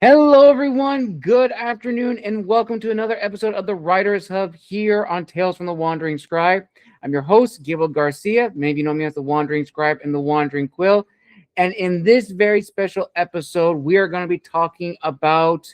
Hello, everyone. Good afternoon, and welcome to another episode of the Writers Hub here on Tales from the Wandering Scribe. I'm your host, Gabriel Garcia. Many of you know me as the Wandering Scribe and the Wandering Quill. And in this very special episode, we are going to be talking about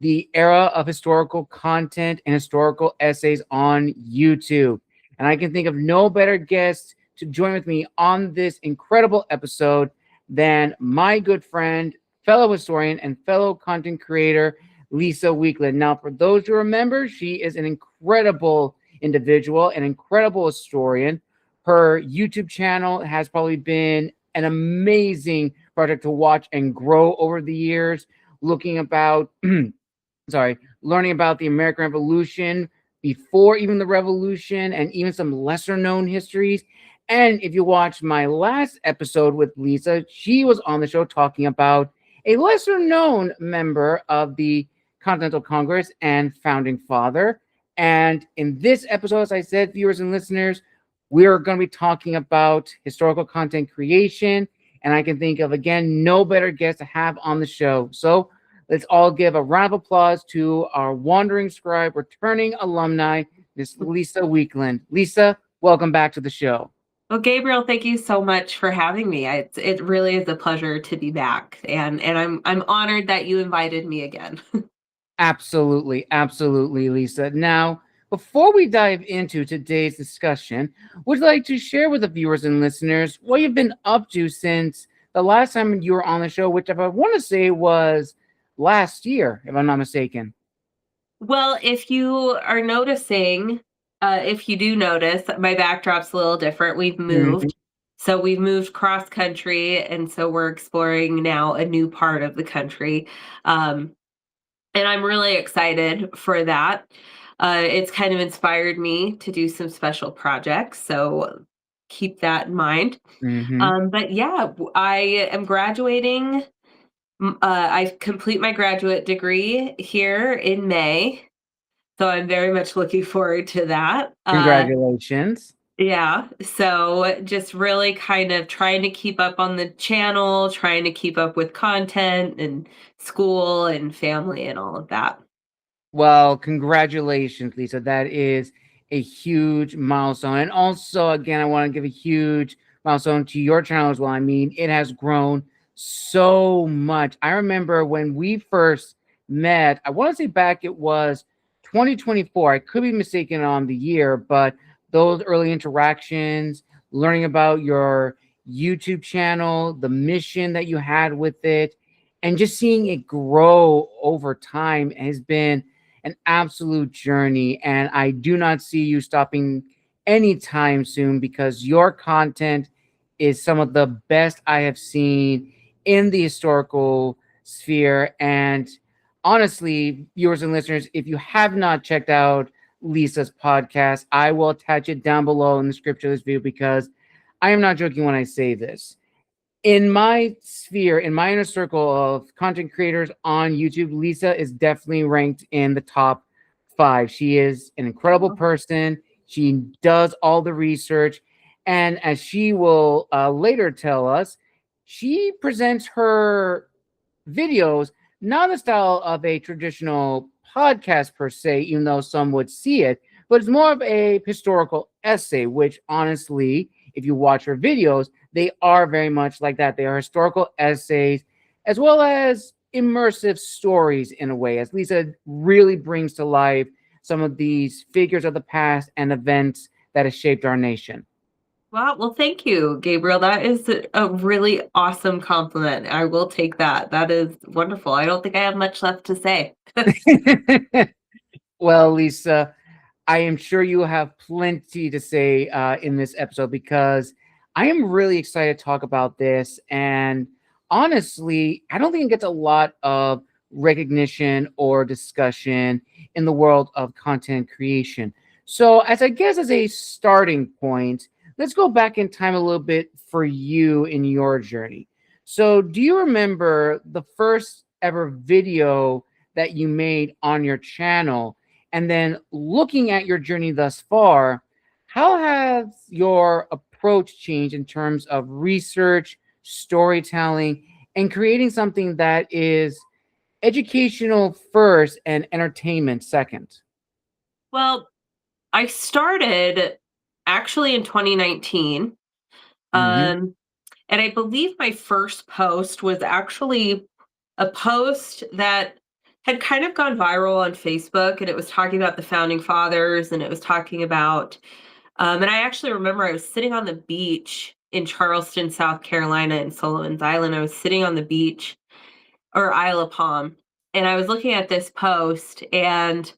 the era of historical content and historical essays on YouTube. And I can think of no better guest to join with me on this incredible episode than my good friend, fellow historian, and fellow content creator, Lisa Weakland. Now, for those who remember, she is an incredible individual, an incredible historian. Her YouTube channel has probably been an amazing project to watch and grow over the years, looking about learning about the American Revolution before even the Revolution and even some lesser known histories. And if you watch my last episode with Lisa, she was on the show talking about a lesser known member of the Continental Congress and founding father. And in this episode, as I said, viewers and listeners, we're going to be talking about historical content creation. And I can think of, again, no better guest to have on the show. So let's all give a round of applause to our wandering scribe, returning alumni, Miss Lisa Weakland. Lisa, welcome back to the show. Well, Gabriel, thank you so much for having me. It really is a pleasure to be back, and I'm honored that you invited me again. Absolutely, absolutely, Lisa. Now, before we dive into today's discussion, would you like to share with the viewers and listeners what you've been up to since the last time you were on the show, which I want to say was last year, if I'm not mistaken. Well, if you are noticing, if you do notice, my backdrop's a little different. We've Mhm. moved. So we've moved cross country, and so we're exploring now a new part of the country. Um, and I'm really excited for that. It's kind of inspired me to do some special projects. So keep that in mind. Mhm. But yeah, I am graduating. I complete my graduate degree here in May, so I'm very much looking forward to that. Congratulations. Yeah, so just really kind of trying to keep up on the channel, trying to keep up with content and school and family and all of that. Well, congratulations, Lisa. That is a huge milestone. And also, again, I want to give a huge milestone to your channel as well. I mean, it has grown so much. I remember when we first met, I want to say back it was 2024. I could be mistaken on the year, but those early interactions, learning about your YouTube channel, the mission that you had with it, and just seeing it grow over time has been an absolute journey, and I do not see you stopping anytime soon because your content is some of the best I have seen in the historical sphere. And honestly, viewers and listeners, if you have not checked out Lisa's podcast, I will attach it down below in the description of this video because I am not joking when I say this. In my sphere, in my inner circle of content creators on YouTube, Lisa is definitely ranked in the top 5. She is an incredible Oh. person. She does all the research. And as she will later tell us, she presents her videos not in the style of a traditional podcast per se, even though some would see it, but it's more of a historical essay, which honestly, if you watch her videos, they are very much like that. They are historical essays as well as immersive stories in a way, as Lisa really brings to life some of these figures of the past and events that have shaped our nation. Wow. Well, thank you, Gabriel. That is a really awesome compliment. I will take that. That is wonderful. I don't think I have much left to say. Well, Lisa, I am sure you have plenty to say in this episode because I am really excited to talk about this. And honestly, I don't think it gets a lot of recognition or discussion in the world of content creation. So, as I guess as a starting point, let's go back in time a little bit for you in your journey. So, do you remember the first ever video that you made on your channel? And then looking at your journey thus far, how has your approach changed in terms of research, storytelling, and creating something that is educational first and entertainment second? Well, I started actually in 2019. Mm-hmm. Um, and I believe my first post was actually a post that had kind of gone viral on Facebook, and it was talking about the founding fathers, and it was talking about, and I actually remember I was sitting on the beach in Charleston, South Carolina, in Sullivan's Island. I was sitting on the beach, or Isle of Palm, and I was looking at this post, and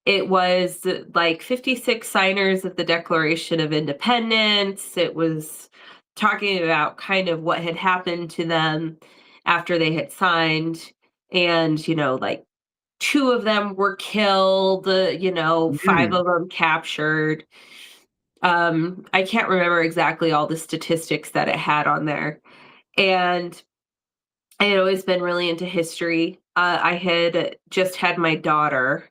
it was like 56 signers of the Declaration of Independence. It was talking about kind of what had happened to them after they had signed. And, like two of them were killed, five Mm. of them captured. I can't remember exactly all the statistics that it had on there. And I had always been really into history. I had just had my daughter,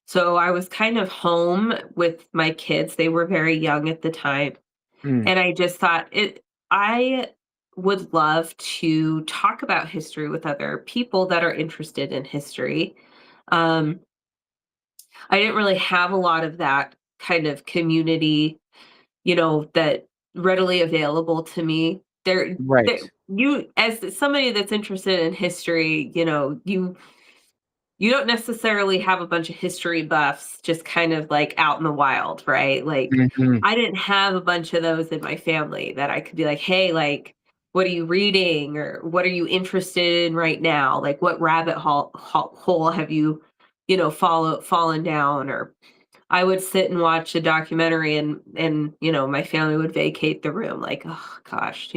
so I was kind of home with my kids. They were very young at the time. Mm. And I just thought I would love to talk about history with other people that are interested in history. Um, I didn't really have a lot of that kind of community, that readily available to me. There, Right. you, as somebody that's interested in history, you don't necessarily have a bunch of history buffs just kind of like out in the wild, right? Like, Mm-hmm. I didn't have a bunch of those in my family that I could be like, hey, like, what are you reading, or what are you interested in right now? Like, what rabbit hole have you, fallen down? Or I would sit and watch a documentary, and my family would vacate the room, like, oh gosh.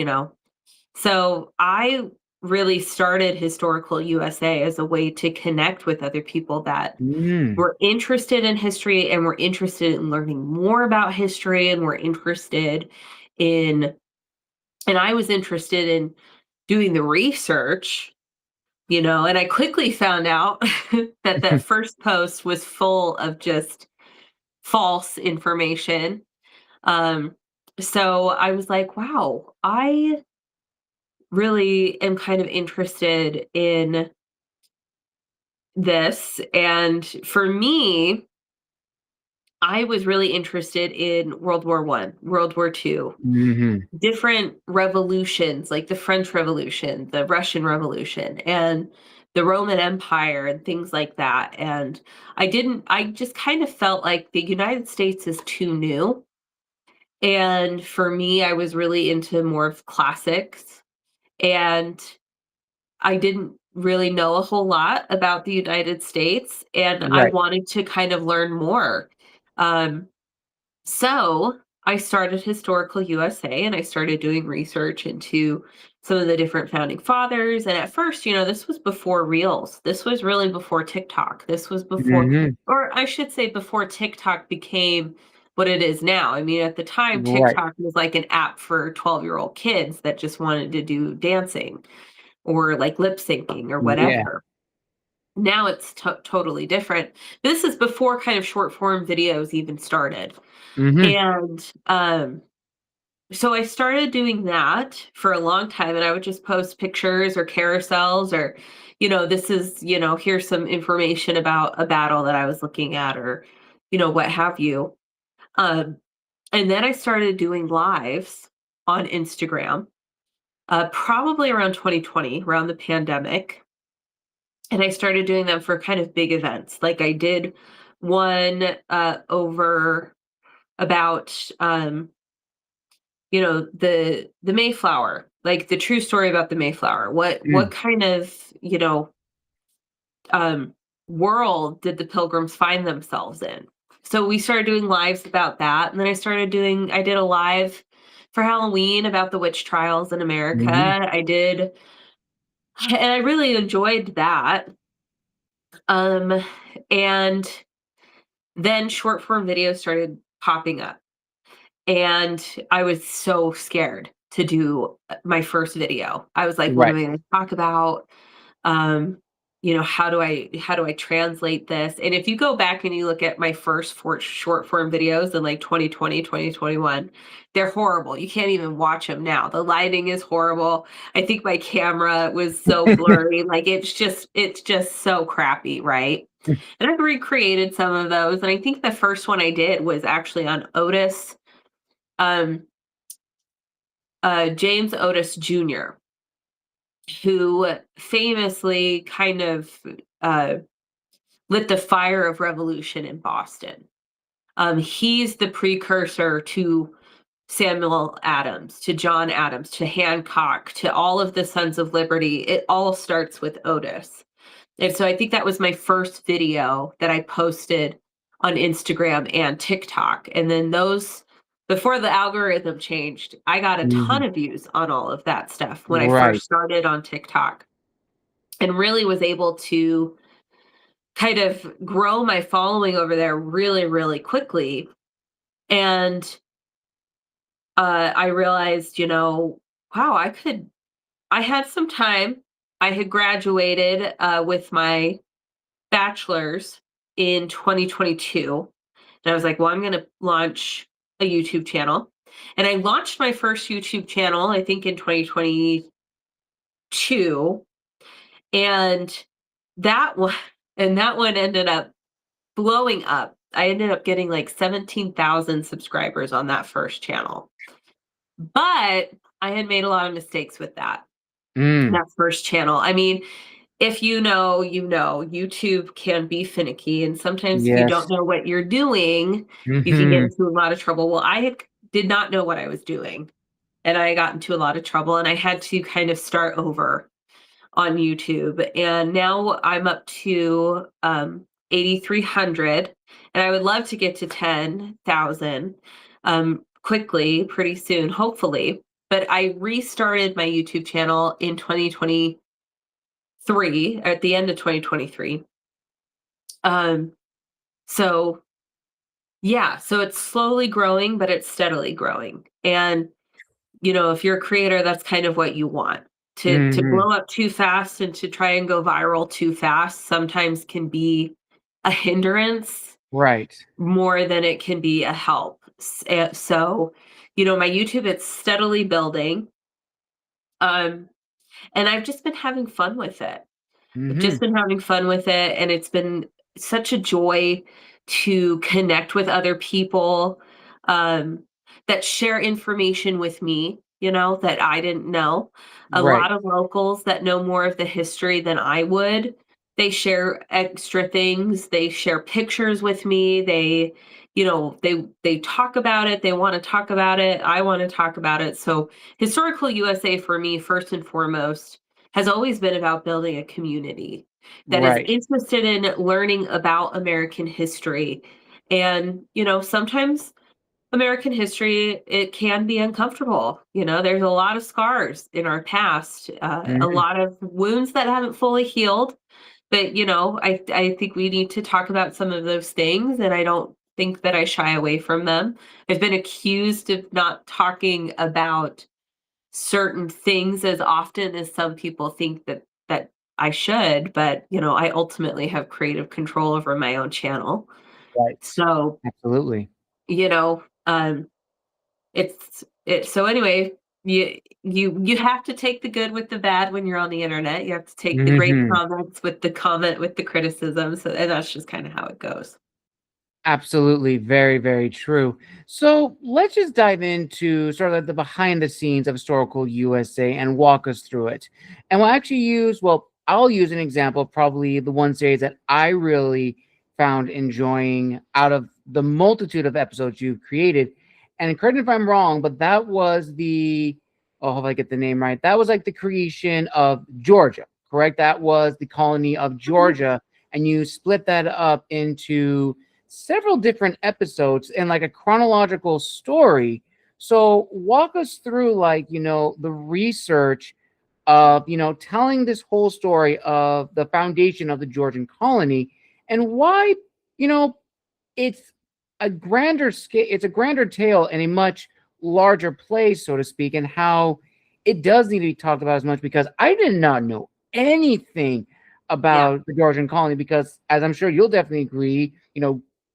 So I really started Historical USA as a way to connect with other people that Mm. were interested in history and were interested in learning more about history and were interested in, and I was interested in doing the research, and I quickly found out that that first post was full of just false information. Um, so I was like, wow, I really am kind of interested in this. And for me, I was really interested in World War One, World War Two, Mm-hmm. different revolutions like the French Revolution, the Russian Revolution, and the Roman Empire, and things like that. And I just kind of felt like the United States is too new. And for me, I was really into more of classics. And I didn't really know a whole lot about the United States, and I Right. wanted to kind of learn more. Um, so I started Historical USA, and I started doing research into some of the different founding fathers. And at first, this was before Reels. This was really before TikTok. This was before, Mm-hmm. or I should say, before TikTok became what it is now. I mean, at the time, Right. TikTok was like an app for 12-year-old kids that just wanted to do dancing or like lip syncing or Yeah. whatever. Now it's totally different. This is before kind of short form videos even started. Mm-hmm. And so I started doing that for a long time, and I would just post pictures or carousels, or, this is, here's some information about a battle that I was looking at, or, what have you. Um, and then I started doing lives on Instagram, probably around 2020, around the pandemic. And I started doing them for kind of big events. Like I did one over about the Mayflower, like the true story about the Mayflower. What Mm. kind of, um world did the pilgrims find themselves in? So we started doing lives about that. And then I did a live for Halloween about the witch trials in America. Mm-hmm. And I really enjoyed that. Um, and then short form videos started popping up, and I was so scared to do my first video. I was like, what Right. am I going to talk about? Um, how do I translate this? And if you go back and you look at my first short form videos in like 2020, 2021, they're horrible. You can't even watch them now. The lighting is horrible. I think my camera was so blurry. Like it's just so crappy, right? And I've recreated some of those. And I think the first one I did was actually on Otis, um, James Otis Jr., who famously kind of uh, lit the fire of revolution in Boston. He's the precursor to Samuel Adams, to John Adams, to Hancock, to all of the Sons of Liberty. It all starts with Otis. And so I think that was my first video that I posted on Instagram and TikTok. And then before the algorithm changed, I got a ton Mhm. of views on all of that stuff when I Right. first started on TikTok, and really was able to kind of grow my following over there really, really quickly. And I realized, wow, I had some time. I had graduated with my bachelor's in 2022. And I was like, well, I'm going to launch a YouTube channel. And I launched my first YouTube channel, I think in 2022. And that one, that one ended up blowing up. I ended up getting like 17,000 subscribers on that first channel. But I had made a lot of mistakes with Mm. that first channel. I mean, if YouTube can be finicky, and sometimes if you Yes. don't know what you're doing, you can get Mhm. into a lot of trouble. Well, did not know what I was doing, and I got into a lot of trouble, and I had to kind of start over on YouTube. And now I'm up to 8,300, and I would love to get to 10,000 quickly, pretty soon, hopefully. But I restarted my YouTube channel in 2023, at the end of 2023. Um, so yeah, so it's slowly growing, but it's steadily growing. And if you're a creator, that's kind of what you want. To Mhm. blow up too fast and to try and go viral too fast sometimes can be a hindrance Right. more than it can be a help. So, my YouTube, it's steadily building. Um, and I've just been having fun with it. I've just Mhm. been having fun with it, and it's been such a joy to connect with other people, um, that share information with me, that I didn't know. A Right. lot of locals that know more of the history than I would. They share extra things. They share pictures with me. They talk about it. They want to talk about it. I want to talk about it. So Historical USA for me, first and foremost, has always been about building a community that is Right. interested in learning about American history. And, sometimes American history, it can be uncomfortable. There's a lot of scars in our past, a Mhm. lot of wounds that haven't fully healed. But, I think we need to talk about some of those things. And I don't think that I shy away from them. I've been accused of not talking about certain things as often as some people think that I should, but I ultimately have creative control over my own channel. Right. So, Absolutely. so anyway, you have to take the good with the bad when you're on the internet. You have to take the great Mhm. comments with the comment with the criticism. So, and that's just kind of how it goes. Absolutely. Very, very true. So let's just dive into sort of like the behind the scenes of historical USA and walk us through it. And I'll use an example, of probably the one series that I really found enjoying out of the multitude of episodes you've created. And correct me if I'm wrong, but that was hope I get the name right. That was like the creation of Georgia, correct? That was the colony of Georgia. And you split that up into several different episodes and like a chronological story. So walk us through the research of, telling this whole story of the foundation of the Georgian colony and why, you know, it's it's a grander tale in a much larger place, so to speak, and how it does need to be talked about as much because I did not know anything Yeah. about the Georgian colony because, as I'm sure you'll definitely agree,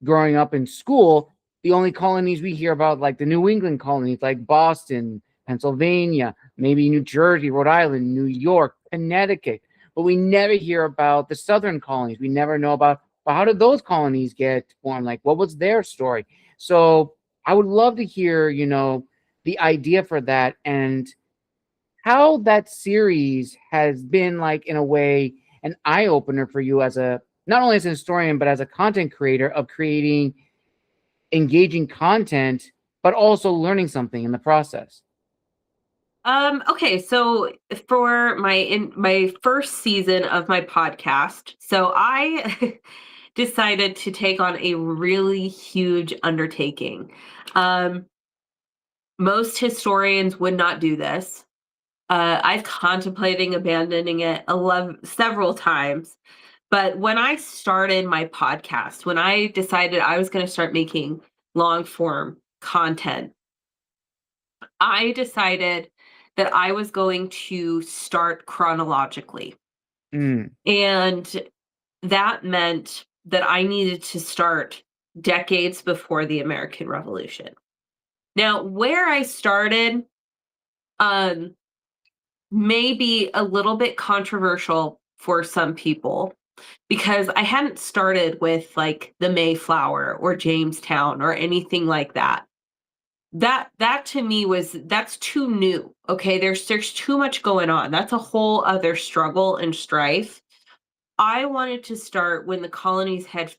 growing up in school, the only colonies we hear about, like the New England colonies, like Boston, Pennsylvania, maybe New Jersey, Rhode Island, New York, Connecticut, but we never hear about the Southern colonies. We never know about, well, how did those colonies get formed? Like, what was their story? So I would love to hear, the idea for that and how that series has been, like, in a way, an eye opener for you as a, not only as a historian but as a content creator, of creating engaging content but also learning something in the process. Okay, so for my first season of my podcast, so I decided to take on a really huge undertaking. Um, Most historians would not do this. I've contemplating abandoning it several times. But when I started my podcast, when I decided I was going to start making long form content, I decided that I was going to start chronologically. Mm, And that meant that I needed to start decades before the American Revolution. Now, where I started um, may be a little bit controversial for some people because I hadn't started with like the Mayflower or Jamestown or anything like that. That to me that's too new. Okay, there's too much going on. That's a whole other struggle and strife. I wanted to start when the colonies had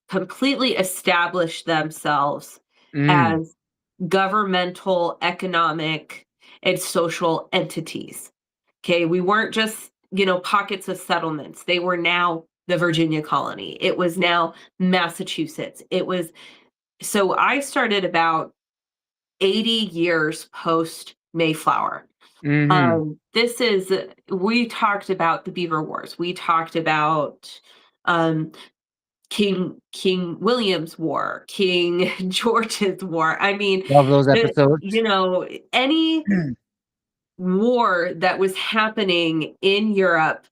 completely established themselves mm, as governmental, economic, and social entities. Okay, we weren't just, pockets of settlements. They were now the Virginia colony. It was now Massachusetts. So I started about 80 years post Mayflower. mm-hmm. We talked about the Beaver Wars. We talked about um, King William's War, King George's War. I mean, Love those episodes. any war that was happening in Europe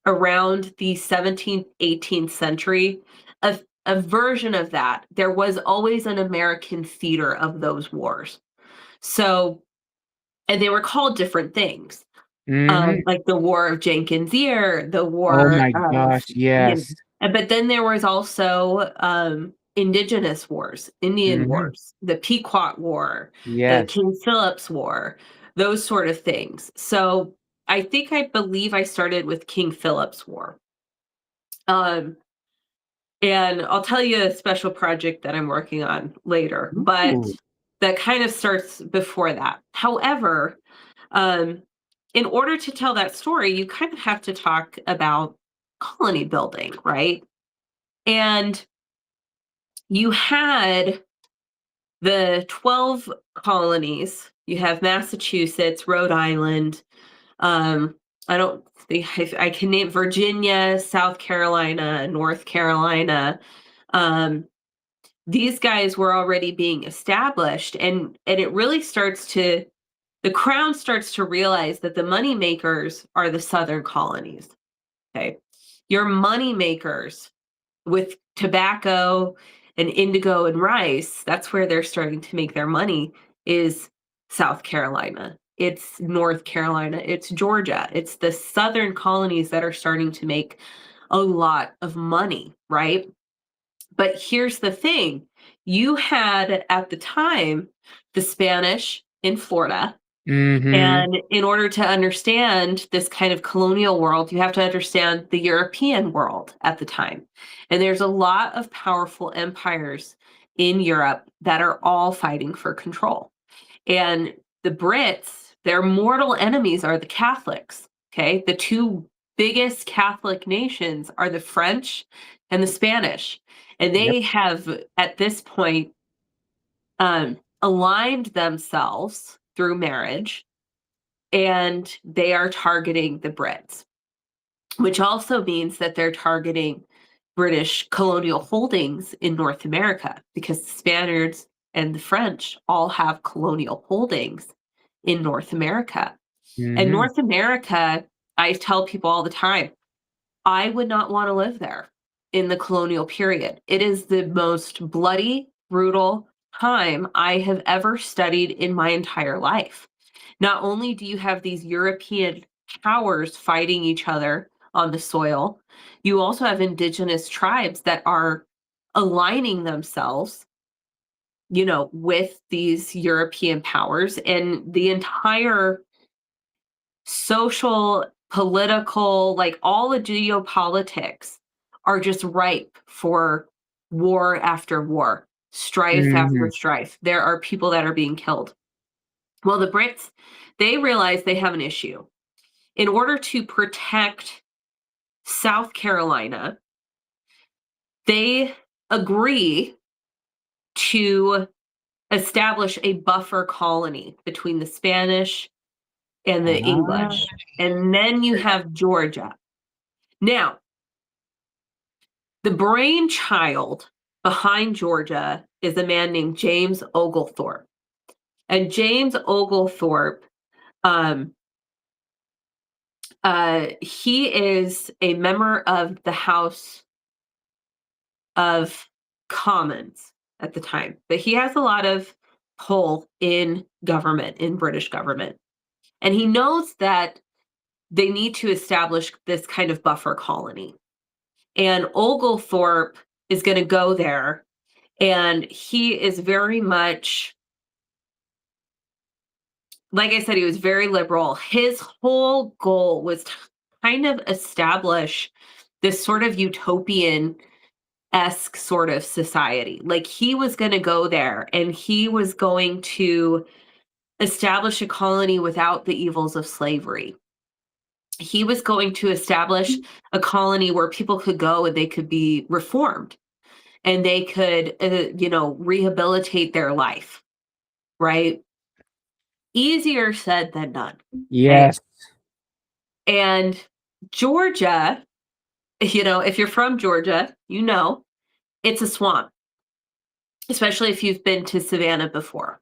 around the 17th, 18th century, a version of that, there was always an American theater of those wars. So, and they were called different things, Mm-hmm. like the War of Jenkins' Ear, the Oh War my of, gosh, yes. but then there was also indigenous wars, Indian Mm-hmm. wars, the Pequot War, the Yes. King Philip's War, those sort of things. So I believe I started with King Philip's War. Um, and I'll tell you a special project that I'm working on later, but Ooh. that kind of starts before that. However, um, in order to tell that story, you kind of have to talk about colony building, right? And you had the 12 colonies. You have Massachusetts, Rhode Island. Um, I don't think I can name Virginia, South Carolina, North Carolina. Um, these guys were already being established, and it really the crown starts to realize that the money makers are the southern colonies. Okay, your money makers with tobacco and indigo and rice, that's where they're starting to make their money, is South Carolina. It's North Carolina, it's Georgia. It's the southern colonies that are starting to make a lot of money, right? But here's the thing. You had at the time the Spanish in Florida, Mm-hmm. and in order to understand this kind of colonial world, you have to understand the European world at the time. And there's a lot of powerful empires in Europe that are all fighting for control. And the Brits, their mortal enemies are the Catholics. Okay. The two biggest Catholic nations are the French and the Spanish. And Yep. they have, at this point, aligned themselves through marriage, and they are targeting the Brits, which also means that they're targeting British colonial holdings in North America because the Spaniards and the French all have colonial holdings in North America. And Mm-hmm. North America, I tell people all the time, I would not want to live there in the colonial period. It is the most bloody, brutal time I have ever studied in my entire life. Not only do you have these European powers fighting each other on the soil, you also have indigenous tribes that are aligning themselves, with these European powers, and the entire social, political, like all the geopolitics are just ripe for war after war, strife after Mhm. strife. There are people that are being killed. Well, the Brits, they realize they have an issue. In order to protect South Carolina, they agree to establish a buffer colony between the Spanish and the Ah, English. And then you have Georgia. Now, the brainchild behind Georgia is a man named James Oglethorpe. And James Oglethorpe, um, he is a member of the House of Commons at the time, but he has a lot of pull in government, in British government. And he knows that they need to establish this kind of buffer colony. And Oglethorpe is going to go there, and he is very much, like I said, he was very liberal. His whole goal was to kind of establish this sort of utopian esque sort of society. Like he was going to go there and he was going to establish a colony without the evils of slavery. He was going to establish a colony where people could go and they could be reformed and they could, rehabilitate their life, right? Easier said than done. Okay. yes. And Georgia, if you're from Georgia, it's a swamp, especially if you've been to Savannah before.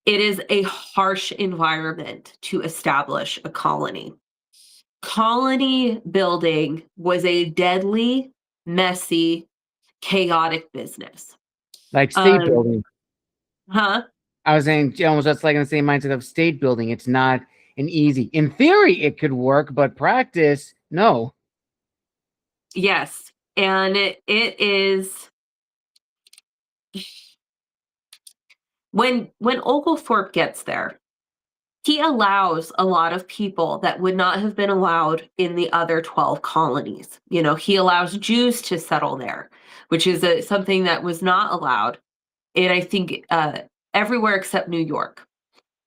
It is a harsh environment to establish a colony. Colony building was a deadly, messy, chaotic business. Like state Um, building. huh? I was saying almost that's like in the same mindset of state building. It's not an easy. In theory, it could work, but practice, no. Yes. And it is when Oglethorpe gets there, he allows a lot of people that would not have been allowed in the other 12 colonies. He allows Jews to settle there, which is something that was not allowed in, I think, everywhere except New York.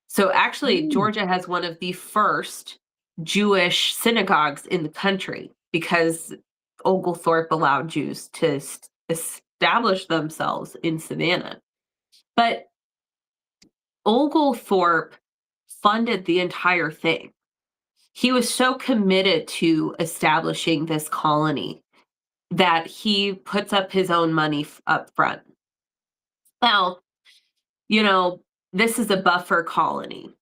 So actually, Mm. Georgia has one of the first Jewish synagogues in the country because Oglethorpe allowed Jews to establish themselves in Savannah. But Oglethorpe funded the entire thing. He was so committed to establishing this colony that he puts up his own money up front. Well, this is a buffer colony.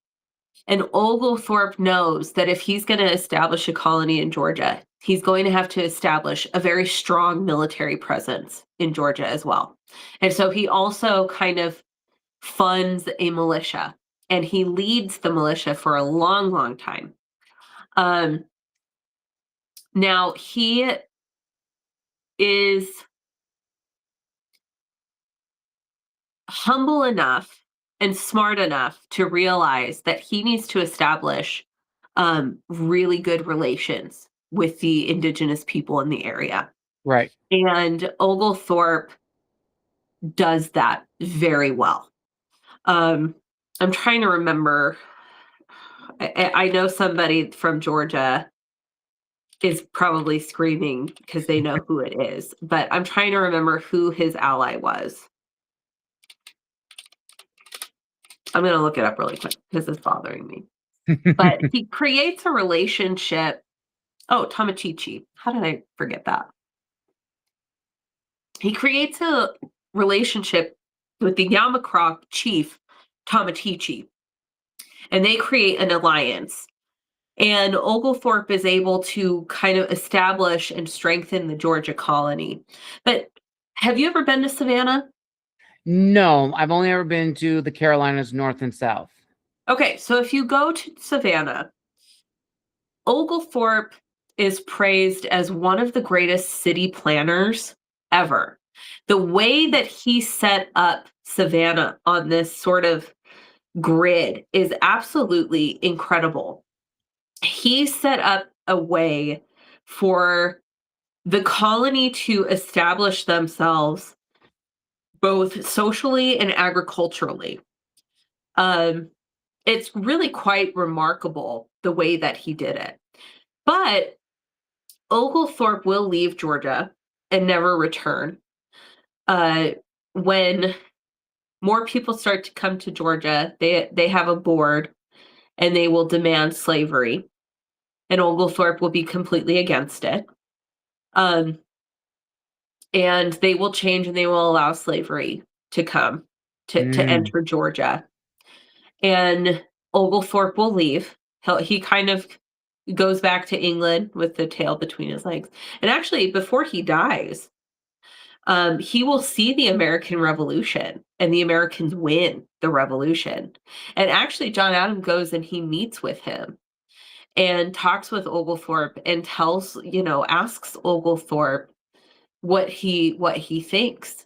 And Oglethorpe knows that if he's going to establish a colony in Georgia, he's going to have to establish a very strong military presence in Georgia as well. And so he also kind of funds a militia, and he leads the militia for a long, long time. Now he is humble enough and smart enough to realize that he needs to establish really good relations with the indigenous people in the area. Right. And Oglethorpe does that very well. I'm trying to remember. I know somebody from Georgia is probably screaming because they know who it is, but I'm trying to remember who his ally was. I'm going to look it up really quick because it's bothering me. But he creates a relationship. Oh, Tamachichi. How did I forget that? He creates a relationship with the Yamakroc chief, Tamachichi, and they create an alliance. And Oglethorpe is able to kind of establish and strengthen the Georgia colony. But have you ever been to Savannah? No, I've only ever been to the Carolinas, North and South. Okay, so if you go to Savannah, Oglethorpe is praised as one of the greatest city planners ever. The way that he set up Savannah on this sort of grid is absolutely incredible. He set up a way for the colony to establish themselves both socially and agriculturally. Um, it's really quite remarkable the way that he did it. But Oglethorpe will leave Georgia and never return. Uh, when more people start to come to Georgia, they have a board and they will demand slavery, and Oglethorpe will be completely against it. Um, and they will change and they will allow slavery to come to Mm, enter Georgia. And Oglethorpe will leave. He kind of goes back to England with the tail between his legs. And actually, before he dies, he will see the American Revolution and the Americans win the revolution. And actually, John Adams goes and he meets with him and talks with Oglethorpe and asks Oglethorpe what he thinks.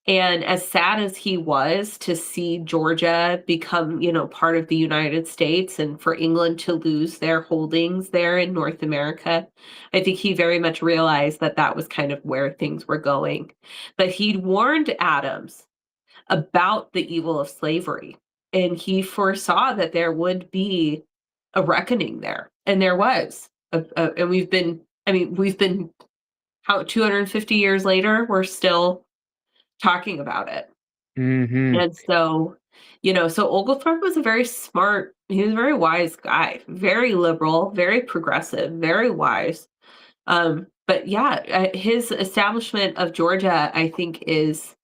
And as sad as he was to see Georgia become, part of the United States and for England to lose their holdings there in North America, I think he very much realized that that was kind of where things were going. But he'd warned Adams about the evil of slavery, and he foresaw that there would be a reckoning there. And there was. And we've been how 250 years later, we're still talking about it. hmm And so Oglethorpe was he was a very wise guy, very liberal, very progressive, very wise. But yeah, his establishment of Georgia, I think, is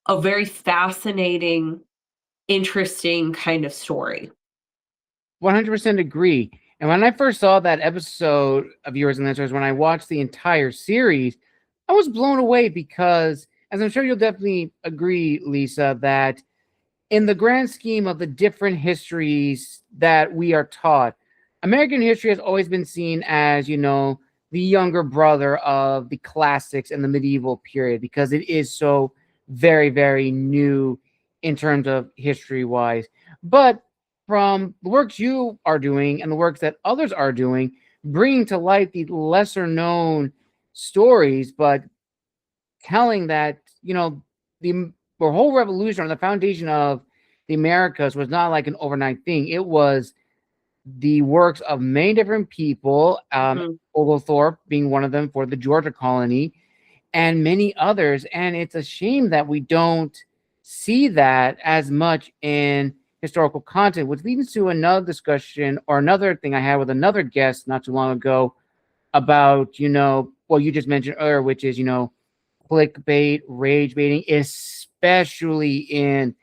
a very fascinating, interesting kind of story. 100% agree. And when I first saw that episode of Yours and Answers, when I watched the entire series, I was blown away because, as I'm sure you'll definitely agree, Lisa, that in the grand scheme of the different histories that we are taught, American history has always been seen as, the younger brother of the classics and the medieval period because it is so very, very new in terms of history wise. But from the works you are doing and the works that others are doing, bringing to light the lesser known stories, but telling that, the whole revolution or the foundation of the Americas was not like an overnight thing. It was the works of many different people, Mhm. Oglethorpe being one of them for the Georgia colony, and many others. And it's a shame that we don't see that as much in historical content, which leads to another discussion or another thing I had with another guest not too long ago about, what you just mentioned earlier, which is, clickbait, rage baiting, especially in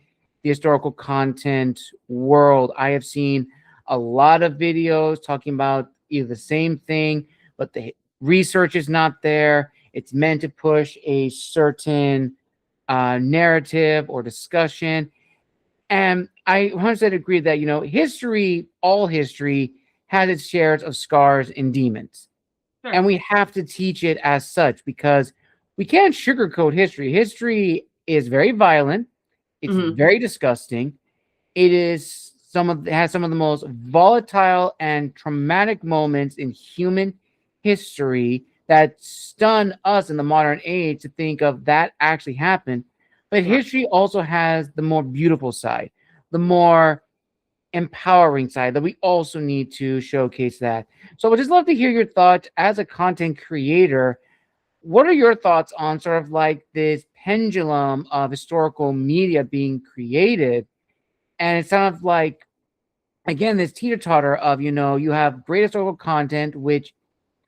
the historical content world. I have seen a lot of videos talking about either the same thing, but the research is not there. It's meant to push a certain narrative or discussion. And I 100% agree that, history, all history, has its shares of scars and demons. Sure. And we have to teach it as such because we can't sugarcoat history. History is very violent. It's Mhm. very disgusting. It has some of the most volatile and traumatic moments in human history that stun us in the modern age to think of that actually happened. But Yeah. history also has the more beautiful side, the more empowering side that we also need to showcase that. So I would just love to hear your thoughts as a content creator. What are your thoughts on sort of like this pendulum of historical media being created? And it's kind of like, again, this teeter-totter of, you have great historical content, which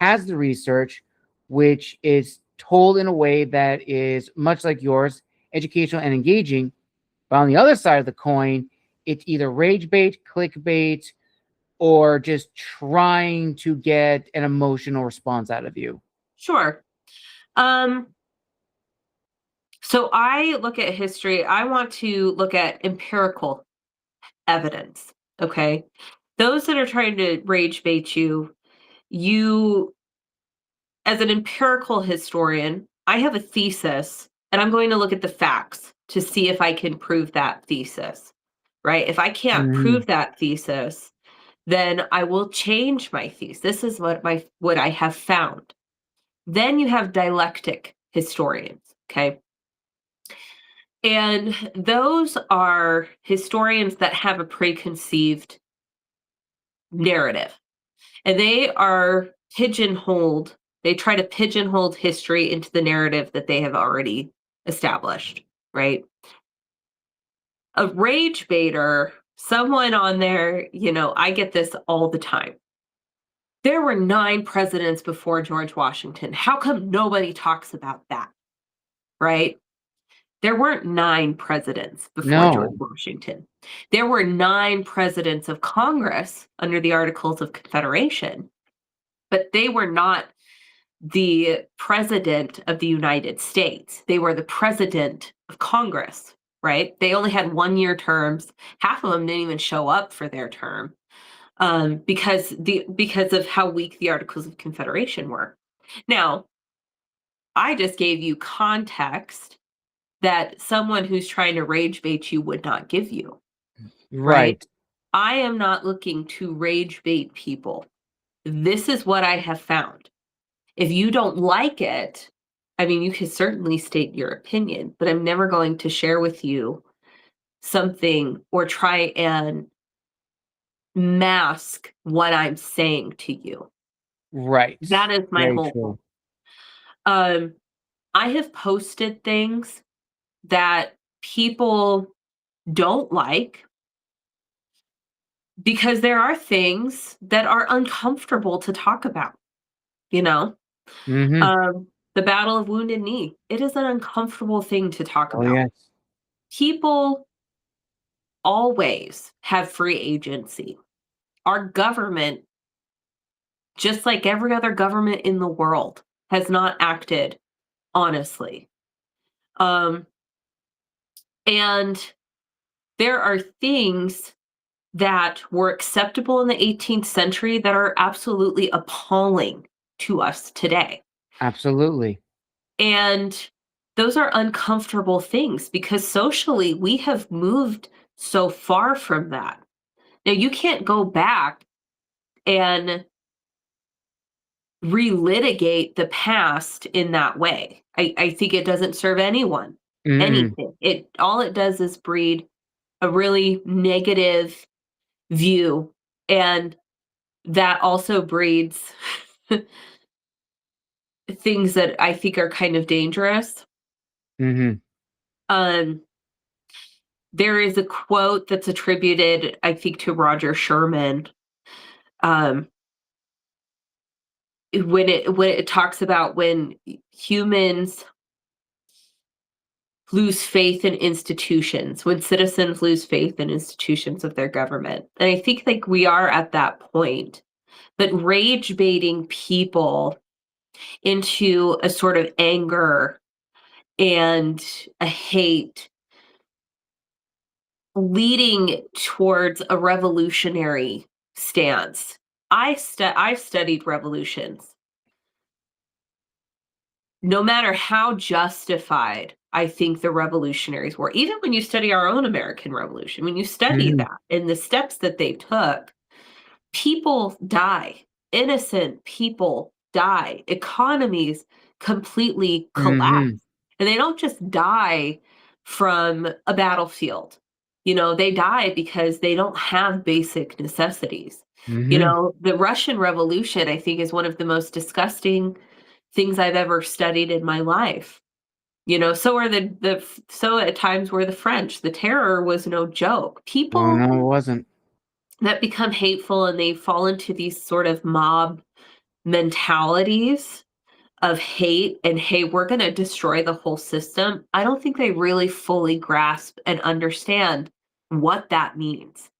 has the research, which is told in a way that is much like yours, educational and engaging. But on the other side of the coin, it's either rage bait, clickbait, or just trying to get an emotional response out of you? Sure. So I look at history, I want to look at empirical evidence, okay? Those that are trying to rage bait you as an empirical historian, I have a thesis and I'm going to look at the facts to see if I can prove that thesis, right? If I can't Mhm. prove that thesis, then I will change my thesis. This is what I have found. Then you have dialectic historians, okay? And those are historians that have a preconceived narrative. And they are pigeonholed, they try to pigeonhole history into the narrative that they have already established, right? A rage baiter, someone on there, I get this all the time. There were 9 presidents before George Washington. How come nobody talks about that? Right? There weren't 9 presidents before George No. Washington. There were 9 presidents of Congress under the Articles of Confederation, but they were not the president of the United States. They were the president of Congress, right? They only had 1-year terms. Half of them didn't even show up for their term, because of how weak the Articles of Confederation were. Now, I just gave you context that someone who's trying to rage bait you would not give you, right? Right. I am not looking to rage bait people. This is what I have found. If you don't like it, I mean, you can certainly state your opinion, but I'm never going to share with you something or try and mask what I'm saying to you. Right. That is my Very whole true. point. Um, I have posted things that people don't like because there are things that are uncomfortable to talk about, you know? Mhm. The Battle of Wounded Knee, it is an uncomfortable thing to talk Oh, about. yes. People always have free agency. Our government, just like every other government in the world, has not acted honestly. Um, and there are things that were acceptable in the 18th century that are absolutely appalling to us today. Absolutely. And those are uncomfortable things because socially we have moved so far from that. Now, you can't go back and relitigate the past in that way. I think it doesn't serve anyone Mm-mm. anything. It all it does is breed a really negative view, and that also breeds things that I think are kind of dangerous. Mhm. Um, there is a quote that's attributed, I think, to Roger Sherman, um, when it talks about when humans lose faith in institutions, when citizens lose faith in institutions of their government. And I think like we are at that point. But rage baiting people into a sort of anger and a hate leading towards a revolutionary stance. I've studied revolutions. No matter how justified I think the revolutionaries were, even when you study our own American Revolution, when you study Mhm. that and the steps that they took, people die. Innocent people die. Economies completely collapse. Mhm. And they don't just die from a battlefield. They die because they don't have basic necessities. Mhm. The Russian Revolution, I think, is one of the most disgusting things I've ever studied in my life. So are so at times were the French. The terror was no joke. Oh, People no, it wasn't. that become hateful and they fall into these sort of mob mentalities of hate and, hey, we're going to destroy the whole system. I don't think they really fully grasp and understand what that means.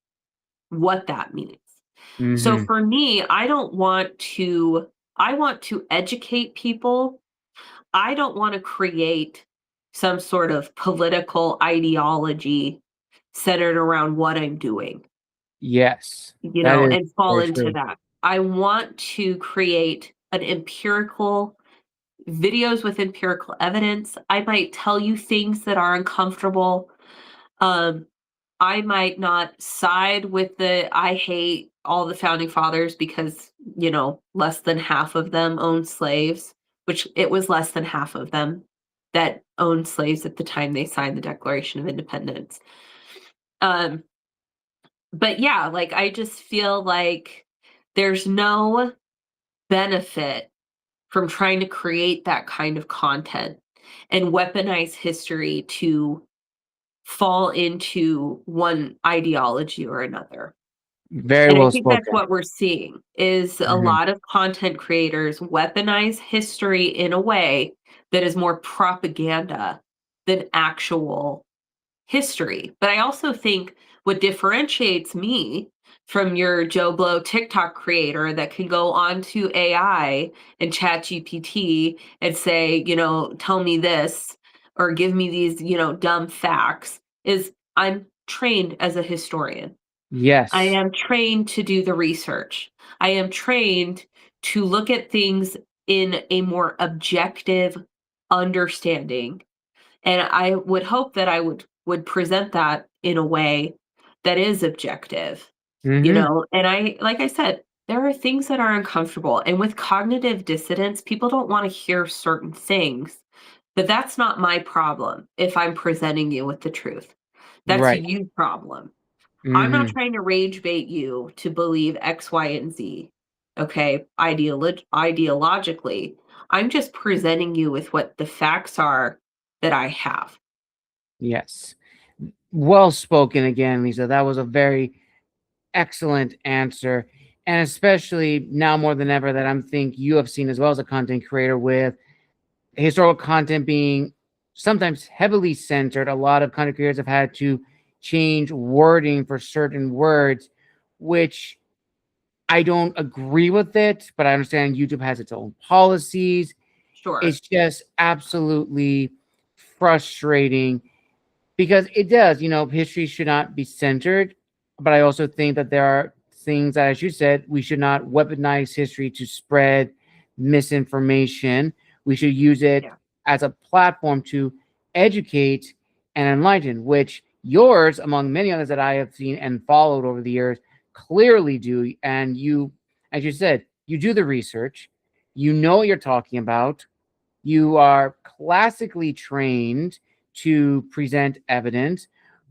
What that means. So Mm-hmm. for me, I want to educate people. I don't want to create some sort of political ideology centered around what I'm doing, Yes, that is and fall very into true. that. I want to create an empirical videos with empirical evidence. I might tell you things that are uncomfortable. Um, I might not side with I hate all the founding fathers because, less than half of them owned slaves, which it was less than half of them that owned slaves at the time they signed the Declaration of Independence. Um, but yeah, like I just feel like there's no benefit from trying to create that kind of content and weaponize history to fall into one ideology or another. Very And I well think that's spoken. what we're seeing is a Mhm. lot of content creators weaponize history in a way that is more propaganda than actual history. But I also think what differentiates me from your Joe Blow TikTok creator that can go onto AI and chat GPT and say, tell me this or give me these, dumb facts is I'm trained as a historian. I Yes. am trained to do the research. I am trained to look at things in a more objective understanding, and I would hope that I would present that in a way that is objective, Mhm. and like I said, there are things that are uncomfortable, and with cognitive dissonance, people don't wanna hear certain things, but that's not my problem if I'm presenting you with the truth. That's Right. you problem. I'm not Mhm. trying to rage bait you to believe X, Y, and Z, okay, ideologically. I'm just presenting you with what the facts are that I have. Yes. Well spoken again, Lisa. That was a very excellent answer. And especially now more than ever that I'm think you have seen as well as a content creator with historical content being sometimes heavily centered. A lot of content creators have had to change wording for certain words, which I don't agree with it, but I understand YouTube has its own policies. Sure. It's just absolutely frustrating because it does, history should not be centered. But I also think that there are things that, as you said, we should not weaponize history to spread misinformation. We should use it Yeah. as a platform to educate and enlighten, which yours, among many others that I have seen and followed over the years, clearly do. And you, as you said, you do the research, you know what you're talking about, you are classically trained to present evidence,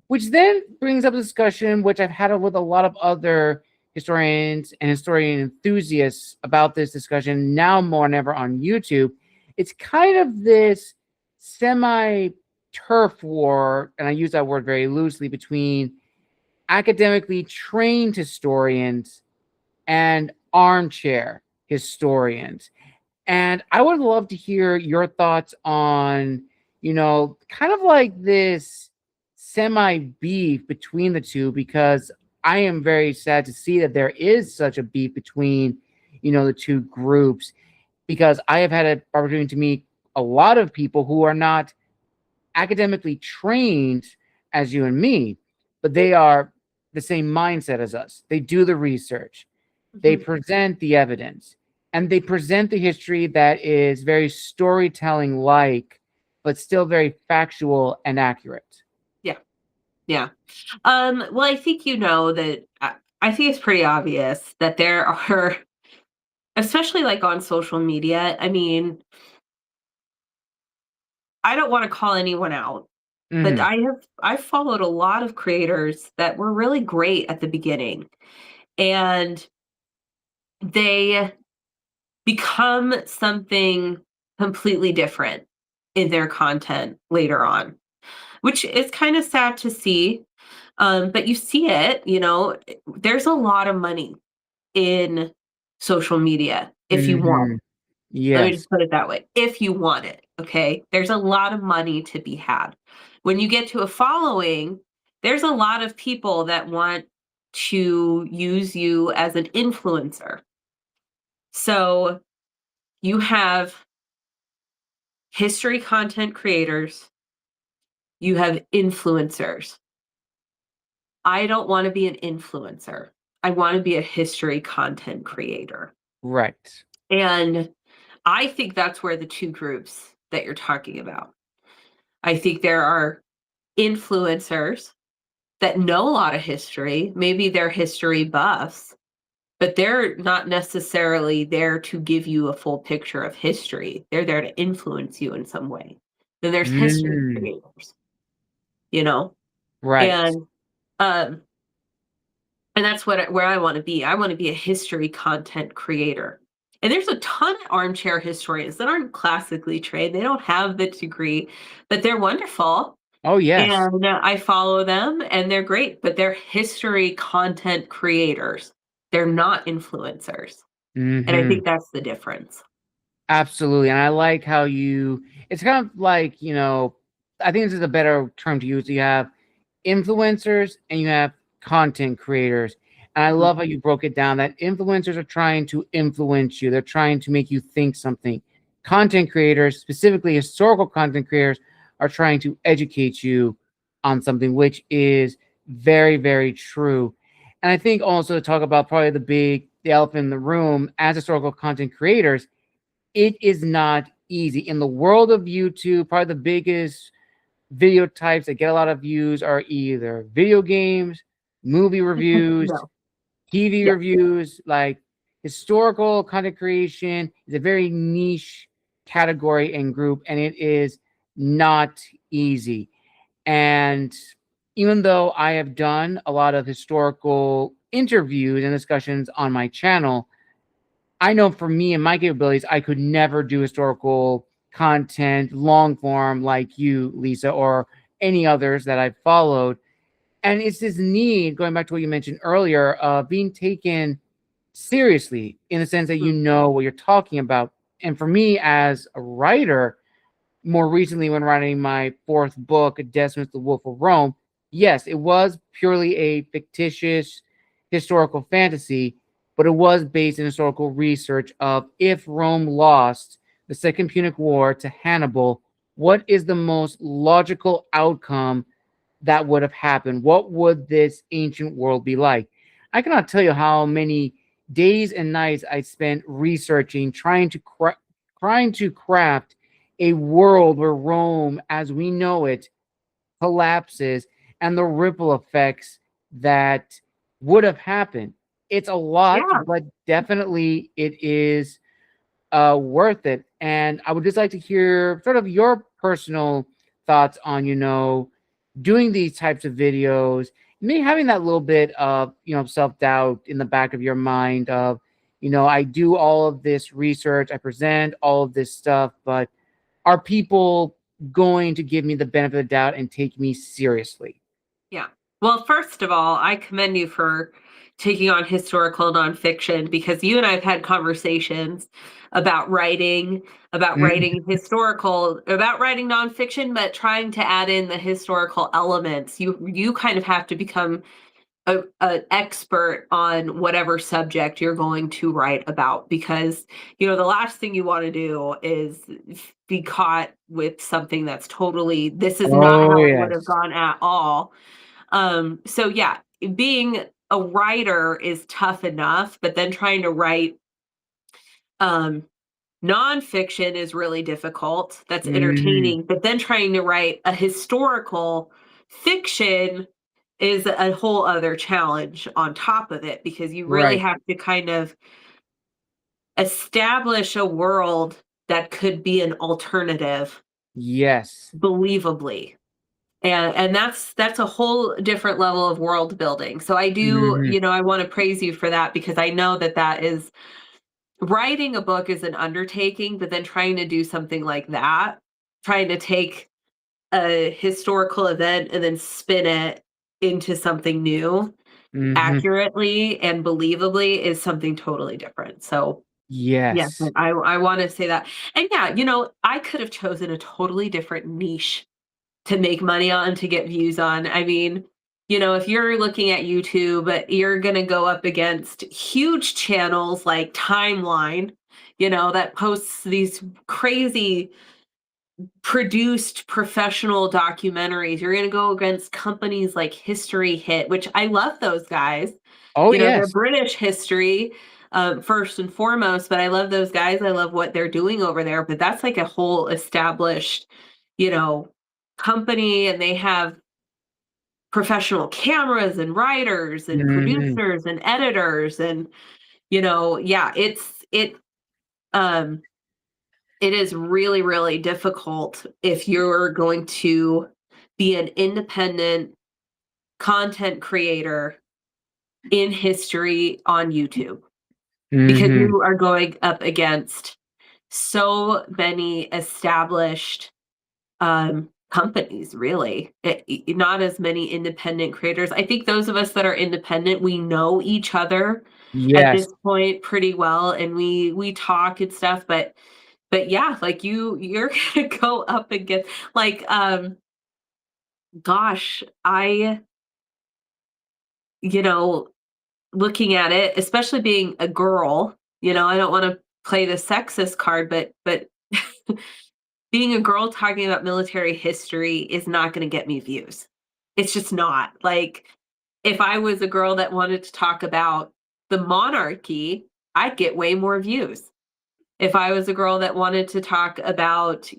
which then brings up a discussion which I've had with a lot of other historians and historian enthusiasts about this discussion now more than ever on YouTube. It's kind of this semi turf war, and I use that word very loosely, between academically trained historians and armchair historians. And I would love to hear your thoughts on, kind of like this semi beef between the two, because I am very sad to see that there is such a beef between, the two groups, because I have had an opportunity to meet a lot of people who are not academically trained as you and me, but they are the same mindset as us. They do the research, they Mhm. present the evidence, and they present the history that is very storytelling like, but still very factual and accurate. Yeah. Yeah. Well, I think that I think it's pretty obvious that there are, especially like on social media. I mean, I don't want to call anyone out, but Hmm. I've followed a lot of creators that were really great at the beginning, and they become something completely different in their content later on, which is kind of sad to see. But you see it, there's a lot of money in social media if you want Hmm. it. Let me Yes. just put it that way. If you want it, okay? There's a lot of money to be had. When you get to a following, there's a lot of people that want to use you as an influencer. So you have history content creators, you have influencers. I don't want to be an influencer. I want to be a history content creator. Right. And I think that's where the two groups that you're talking about. I think there are influencers that know a lot of history, maybe they're history buffs, but they're not necessarily there to give you a full picture of history. They're there to influence you in some way. Then there's history Mm, creators, you know? right. And um and that's where I want to be. I want to be a history content creator. And there's a ton of armchair historians that aren't classically trained. They don't have the degree, but they're wonderful. Oh, yes. And I follow them and they're great, but they're history content creators. They're not influencers. And I Hmm. think that's the difference. Absolutely. And I like how it's kind of like, I think this is a better term to use. You have influencers and you have content creators. And I Mhm. love how you broke it down that influencers are trying to influence you, they're trying to make you think something. Content creators, specifically historical content creators, are trying to educate you on something, which is very, very true. And I think also to talk about probably the elephant in the room as historical content creators, it is not easy. In the world of YouTube, probably the biggest video types that get a lot of views are either video games, movie reviews, No. TV Yeah. reviews. Like historical content creation is a very niche category and group, and it is not easy. And even though I have done a lot of historical interviews and discussions on my channel, I know for me and my capabilities, I could never do historical content, long form like you, Lisa, or any others that I've followed. And it's this need, going back to what you mentioned earlier, of being taken seriously in the sense that you Mm. know what you're talking about. And for me as a writer, more recently when writing my fourth book, Decimus the Wolf of Rome, yes, it was purely a fictitious historical fantasy, but it was based in historical research of if Rome lost the Second Punic War to Hannibal, what is the most logical outcome that would have happened? What would this ancient world be like? I cannot tell you how many days and nights I spent researching, trying to craft a world where Rome, as we know it, collapses and the ripple effects that would have happened. It's a lot, Yeah. but definitely it is worth it. And I would just like to hear sort of your personal thoughts on, doing these types of videos, maybe having that little bit of, self doubt in the back of your mind of, I do all of this research, I present all of this stuff, but are people going to give me the benefit of the doubt and take me seriously? Yeah. Well, first of all, I commend you for taking on historical nonfiction because you and I have had conversations about Mhm. about writing nonfiction, but trying to add in the historical elements. You kind of have to become an expert on whatever subject you're going to write about because the last thing you want to do is be caught with something that's totally this is not Oh, how it would have yes. gone at all. So yeah, being a writer is tough enough, but then trying to write um nonfiction is really difficult. That's Mhm. entertaining, but then trying to write a historical fiction is a whole other challenge on top of it because you really Right. have to kind of establish a world that could be an alternative Yes. believably. And that's a whole different level of world building. So I do, Mhm. I want to praise you for that because I know that that is writing a book is an undertaking, but then trying to do something like that, trying to take a historical event and then spin it into something new Mhm. accurately and believably is something totally different. So, yes, Yes. I wanna say that. And yeah, I could have chosen a totally different niche to make money on, to get views on. I mean, if you're looking at YouTube, you're going to go up against huge channels like Timeline, that posts these crazy produced professional documentaries. You're going to go against companies like History Hit, which I love those guys. Oh, They're yes. British history, first and foremost, but I love those guys. I love what they're doing over there. But that's like a whole established, you know, company, and they have professional cameras and writers and Hmm. producers and editors. And, yeah, um, it is really, really difficult if you're going to be an independent content creator in history on YouTube, because Hmm. you are going up against so many established companies, really. Not as many independent creators. I think those of us that are independent, we know each other at Yes. this point pretty well, and we talk and stuff, but yeah, like you're gonna go up against, like, gosh, you know, looking at it, especially being a girl, I don't want to play the sexist card, but being a girl talking about military history is not going to get me views. It's just not. Like, if I was a girl that wanted to talk about the monarchy, I'd get way more views. If I was a girl that wanted to talk about,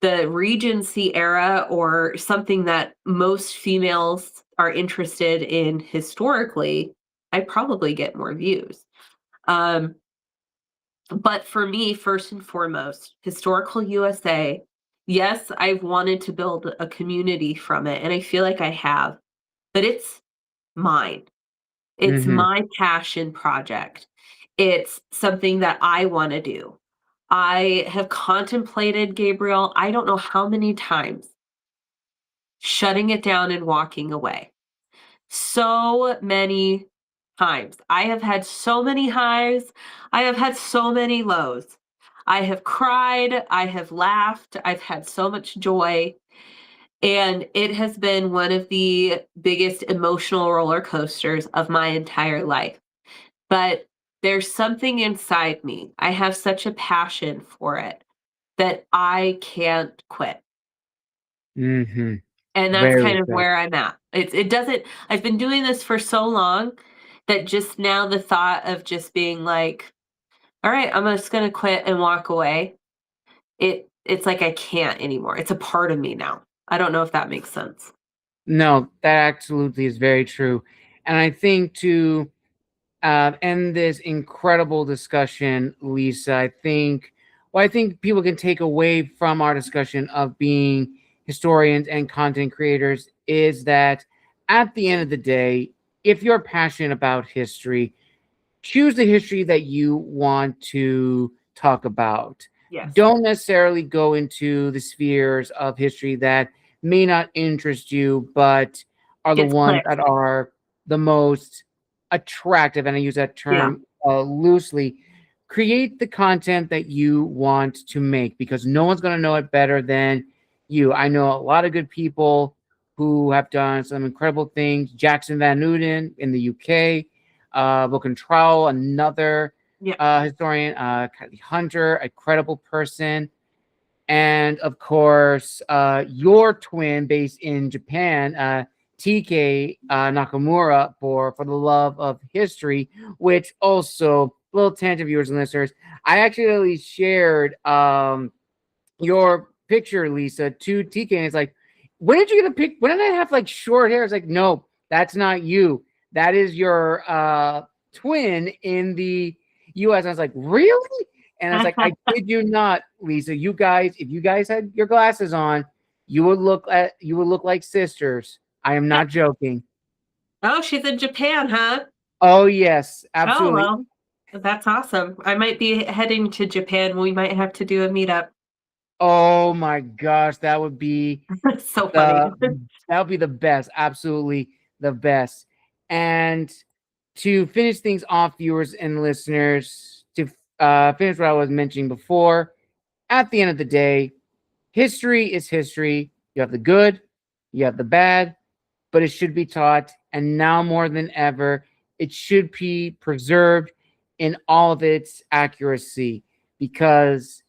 the Regency era, or something that most females are interested in historically, I probably get more views. Um, but for me, first and foremost, historical USA, yes, I've wanted to build a community from it, and I feel like I have, but it's mine. It's Hmm. my passion project. It's something that I want to do. I have contemplated, Gabriel, I don't know how many times, shutting it down and walking away. So many times. I have had so many highs. I have had so many lows. I have cried. I have laughed. I've had so much joy. And it has been one of the biggest emotional roller coasters of my entire life. But there's something inside me. I have such a passion for it that I can't quit. Hmm. And that's Very kind of good. where I'm at. It doesn't I've been doing this for so long that just now the thought of just being like, "All right, I'm just gonna quit and walk away." It's like I can't anymore. It's a part of me now. I don't know if that makes sense. No, that absolutely is very true. And I think to end this incredible discussion, Lisa, I think people can take away from our discussion of being historians and content creators is that at the end of the day, if you're passionate about history, choose the history that you want to talk about. Yes. Don't necessarily go into the spheres of history that may not interest you, but are the Gets ones clicks. that are the most attractive. And I use that Yeah. term loosely. Create the content that you want to make because no one's going to know it better than you. I know a lot of good people who have done some incredible things. Jackson Van Nuden in the UK, Book and Trowell, another Yeah. historian, Kylie Hunter, a credible person, and of course, your twin based in Japan, TK Nakamura for the love of history, which also little tangent viewers and listeners, I actually shared your picture, Lisa, to TK, and it's like, when did you get a pic? When did I have like short hair? It's like, no, that's not you. That is your twin in the US. And I was like, really? And I was like, I kid you not, Lisa. You guys, if you guys had your glasses on, you would look like sisters. I am not joking. Oh, she's in Japan, huh? Oh yes, Oh, absolutely. well, that's awesome. I might be heading to Japan. We might have to do a meetup. Oh my gosh, that would be So funny. the that would be the best, absolutely the best. And to finish things off, viewers and listeners, to finish what I was mentioning before, at the end of the day, history is history. You have the good, you have the bad, but it should be taught. And now more than ever, it should be preserved in all of its accuracy, because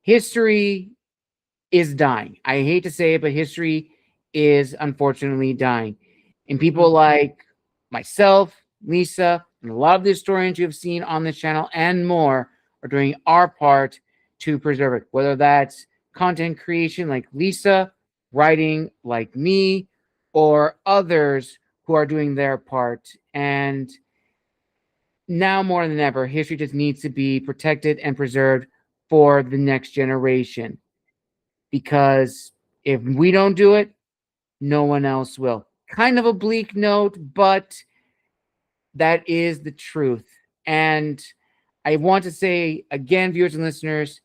history is dying. I hate to say it, but history is unfortunately dying. And people like myself, Lisa, and a lot of the historians you have seen on this channel and more are doing our part to preserve it, whether that's content creation like Lisa, writing like me, or others who are doing their part. And now more than ever, history just needs to be protected and preserved for the next generation. Because if we don't do it, no one else will. Kind of a bleak note, but that is the truth. And I want to say again, viewers and listeners,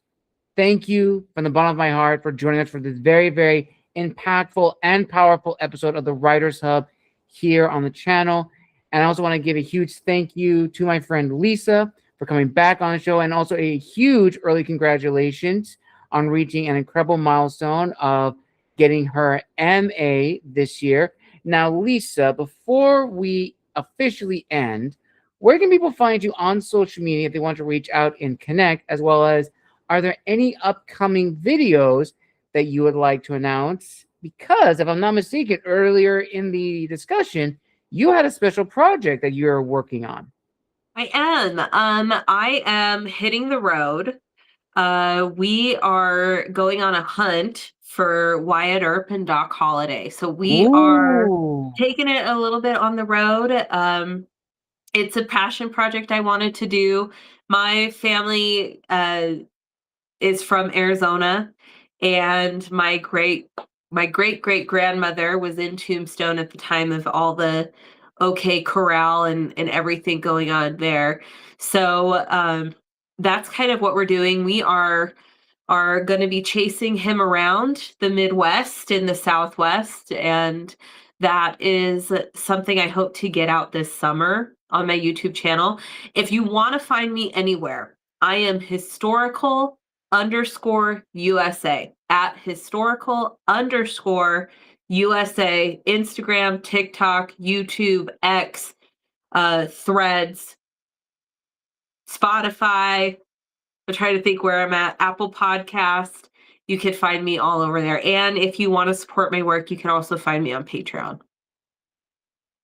thank you from the bottom of my heart for joining us for this very, very impactful and powerful episode of the Writers Hub here on the channel. And I also want to give a huge thank you to my friend Lisa for coming back on the show, and also a huge early congratulations on reaching an incredible milestone of getting her MA this year. Now, Lisa, before we officially end, where can people find you on social media if they want to reach out and connect, as well as are there any upcoming videos that you would like to announce? Because if I'm not mistaken, earlier in the discussion, you had a special project that you're working on. I am. I am hitting the road. We are going on a hunt for Wyatt Earp and Doc Holliday. So we are taking it a little bit on the road. It's a passion project I wanted to do. My family is from Arizona, and my great great grandmother was in Tombstone at the time of all the OK Corral and everything going on there. So that's kind of what we're doing. We are going to be chasing him around the Midwest and the Southwest, and that is something I hope to get out this summer on my YouTube channel. If you want to find me anywhere, I am historical_USA at historical_USA, Instagram, TikTok, YouTube, X, Threads, Spotify. I'm trying to think where I'm at. Apple Podcast. You can find me all over there. And if you want to support my work, you can also find me on Patreon.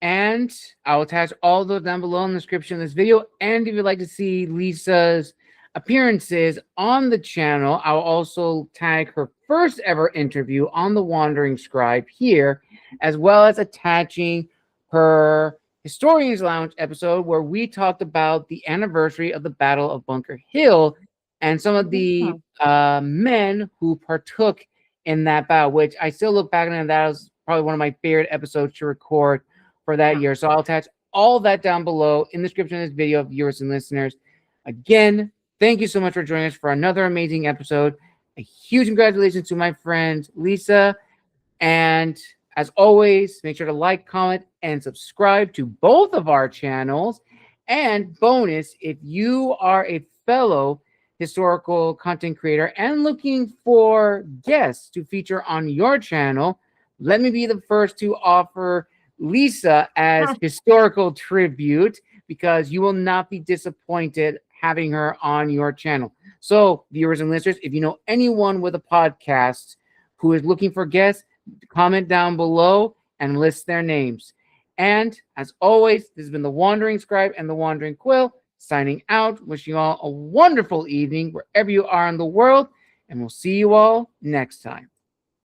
And I'll attach all those down below in the description of this video. And if you'd like to see Lisa's appearances on the channel, I'll also tag her first ever interview on The Wandering Scribe here, as well as attaching her Historians Lounge episode where we talked about the anniversary of the Battle of Bunker Hill and some of the men who partook in that battle, which I still look back on, and that was probably one of my favorite episodes to record for that year. So I'll attach all that down below in the description of this video, viewers and listeners. Again, thank you so much for joining us for another amazing episode. A huge congratulations to my friend Lisa. And as always, make sure to like, comment, and subscribe to both of our channels. And bonus, if you are a fellow historical content creator and looking for guests to feature on your channel, let me be the first to offer Lisa as historical tribute, because you will not be disappointed having her on your channel. So, viewers and listeners, if you know anyone with a podcast who is looking for guests, comment down below and list their names. And as always, this has been the Wandering Scribe and the Wandering Quill, signing out, wishing you all a wonderful evening wherever you are in the world, and we'll see you all next time.